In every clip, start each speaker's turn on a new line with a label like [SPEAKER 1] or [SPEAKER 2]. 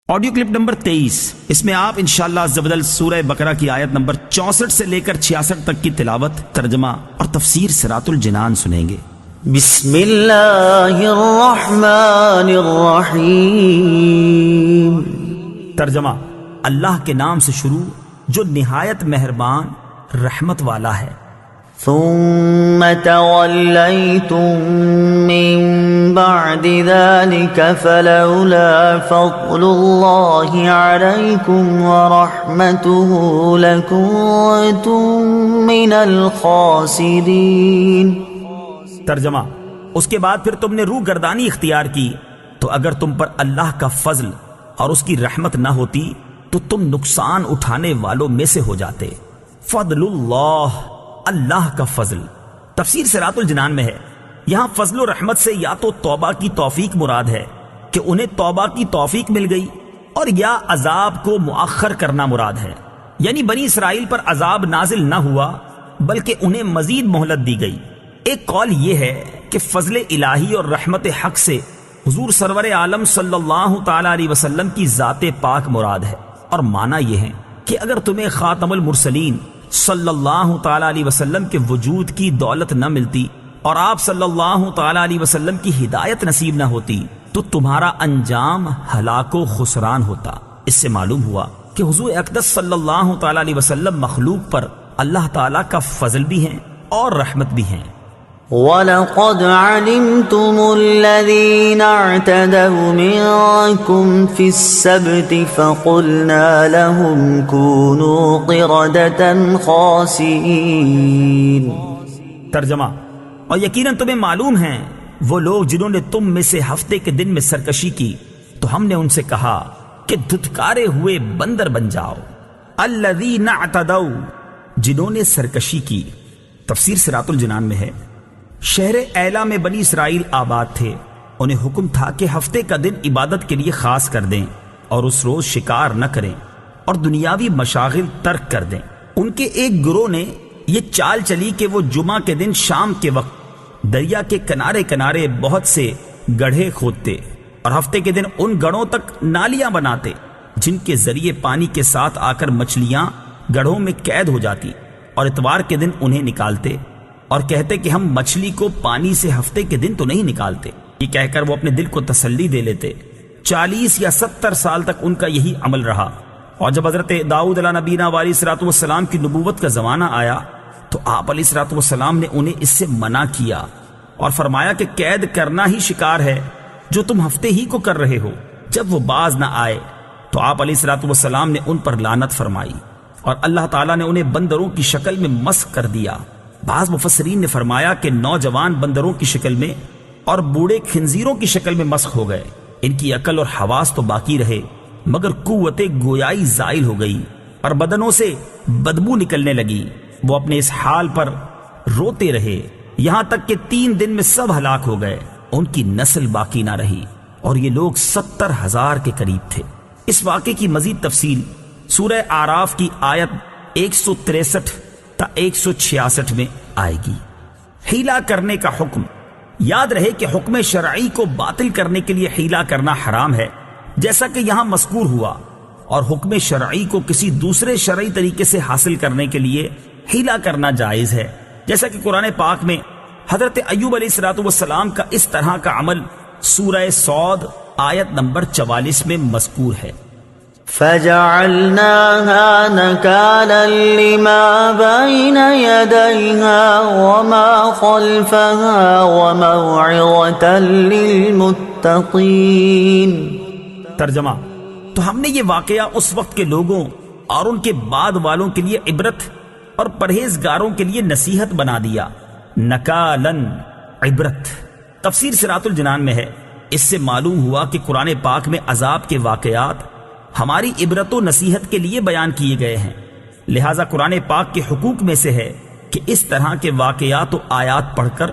[SPEAKER 1] Audio clip number 23، اس میں آپ انشاءاللہ عز و جل سورہ بقرہ کی آیت نمبر 64 سے لے کر 66 تک کی تلاوت، ترجمہ اور تفسیر صراط الجنان سنیں گے۔
[SPEAKER 2] بسم اللہ الرحمن الرحیم۔
[SPEAKER 1] ترجمہ: اللہ کے نام سے شروع جو نہایت مہربان رحمت والا ہے۔
[SPEAKER 2] ثم تولیتم من بعد ذلك فلولا فضل اللہ علیکم ورحمته لکنتم من الخاسرین۔
[SPEAKER 1] ترجمہ: اس کے بعد پھر تم نے روح گردانی اختیار کی تو اگر تم پر اللہ کا فضل اور اس کی رحمت نہ ہوتی تو تم نقصان اٹھانے والوں میں سے ہو جاتے۔ فضل اللہ، اللہ کا فضل، تفسیر صراط الجنان میں ہے۔ یہاں فضل و رحمت سے یا تو توبہ کی توفیق مراد ہے کہ انہیں توبہ کی توفیق مل گئی، اور یا عذاب کو مؤخر کرنا مراد ہے، یعنی بنی اسرائیل پر عذاب نازل نہ ہوا بلکہ انہیں مزید مہلت دی گئی۔ ایک قول یہ ہے کہ فضل الہی اور رحمت حق سے حضور سرور عالم صلی اللہ تعالی علیہ وسلم کی ذات پاک مراد ہے، اور معنی یہ ہے کہ اگر تمہیں خاتم المرسلین صلی اللہ تعالی علیہ وسلم کے وجود کی دولت نہ ملتی اور آپ صلی اللہ تعالی علیہ وسلم کی ہدایت نصیب نہ ہوتی تو تمہارا انجام ہلاک و خسران ہوتا۔ اس سے معلوم ہوا کہ حضور اقدس صلی اللہ تعالی علیہ وسلم مخلوق پر اللہ تعالی کا فضل بھی ہیں اور رحمت بھی ہیں۔
[SPEAKER 2] وَلَقَدْ عَلِمْتُمُ الَّذِينَ اعْتَدَوْا مِنْكُمْ فِي السَّبْتِ فَقُلْنَا لَهُمْ كُونُوا قِرَدَةً خَاسِئِينَ۔
[SPEAKER 1] ترجمہ: اور یقیناً تمہیں معلوم ہیں وہ لوگ جنہوں نے تم میں سے ہفتے کے دن میں سرکشی کی تو ہم نے ان سے کہا کہ دھتکارے ہوئے بندر بن جاؤ۔ الذین اعتدوا، جنہوں نے سرکشی کی، تفسیر صراط الجنان میں ہے۔ شہر ایلا میں بنی اسرائیل آباد تھے، انہیں حکم تھا کہ ہفتے کا دن عبادت کے لیے خاص کر دیں اور اس روز شکار نہ کریں اور دنیاوی مشاغل ترک کر دیں۔ ان کے ایک گروہ نے یہ چال چلی کہ وہ جمعہ کے دن شام کے وقت دریا کے کنارے کنارے بہت سے گڑھے کھودتے اور ہفتے کے دن ان گڑھوں تک نالیاں بناتے جن کے ذریعے پانی کے ساتھ آ کر مچھلیاں گڑھوں میں قید ہو جاتی، اور اتوار کے دن انہیں نکالتے اور کہتے کہ ہم مچھلی کو پانی سے ہفتے کے دن تو نہیں نکالتے۔ یہ کہہ کر وہ اپنے دل کو تسلی دے لیتے۔ 40 یا 70 سال تک ان کا یہی عمل رہا، اور جب حضرت داؤد علیہ نبینا علیہ الصلوۃ والسلام کی نبوت کا زمانہ آیا تو آپ علیہ الصلوۃ والسلام نے انہیں اس سے منع کیا اور فرمایا کہ قید کرنا ہی شکار ہے جو تم ہفتے ہی کو کر رہے ہو۔ جب وہ باز نہ آئے تو آپ علیہ الصلوۃ والسلام نے ان پر لعنت فرمائی اور اللہ تعالیٰ نے انہیں بندروں کی شکل میں مسخ کر دیا۔ بعض مفسرین نے فرمایا کہ نوجوان بندروں کی شکل میں اور بوڑھے خنزیروں کی شکل میں مسخ ہو گئے۔ ان کی عقل اور حواس تو باقی رہے مگر قوت گویائی زائل ہو گئی اور بدنوں سے بدبو نکلنے لگی۔ وہ اپنے اس حال پر روتے رہے یہاں تک کہ 3 دن میں سب ہلاک ہو گئے، ان کی نسل باقی نہ رہی، اور یہ لوگ 70,000 کے قریب تھے۔ اس واقعے کی مزید تفصیل سورہ اعراف کی آیت 163 تا 166 میں آئے گی۔ حیلہ کرنے کا حکم۔ یاد رہے کہ حکم شرعی کو باطل کرنے کے لیے حیلہ کرنا حرام ہے، جیسا کہ یہاں مذکور ہوا، اور حکم شرعی کو کسی دوسرے شرعی طریقے سے حاصل کرنے کے لیے حیلہ کرنا جائز ہے، جیسا کہ قرآن پاک میں حضرت ایوب علیہ الصلوۃ والسلام کا اس طرح کا عمل سورہ صاد آیت نمبر 44 میں مذکور ہے۔
[SPEAKER 2] فَجَعَلْنَاهَا نَكَالًا لِمَا بَيْنَ يَدَيْهَا وَمَا خَلْفَهَا وَمَوْعِظَةً لِلْمُتَّقِينَ۔
[SPEAKER 1] ترجمہ: تو ہم نے یہ واقعہ اس وقت کے لوگوں اور ان کے بعد والوں کے لیے عبرت اور پرہیزگاروں کے لیے نصیحت بنا دیا۔ نکالن، عبرت، تفسیر صراط الجنان میں ہے۔ اس سے معلوم ہوا کہ قرآن پاک میں عذاب کے واقعات ہماری عبرت و نصیحت کے لیے بیان کیے گئے ہیں، لہٰذا قرآن پاک کے حقوق میں سے ہے کہ اس طرح کے واقعات و آیات پڑھ کر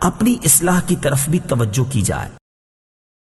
[SPEAKER 1] اپنی اصلاح کی طرف بھی توجہ کی جائے۔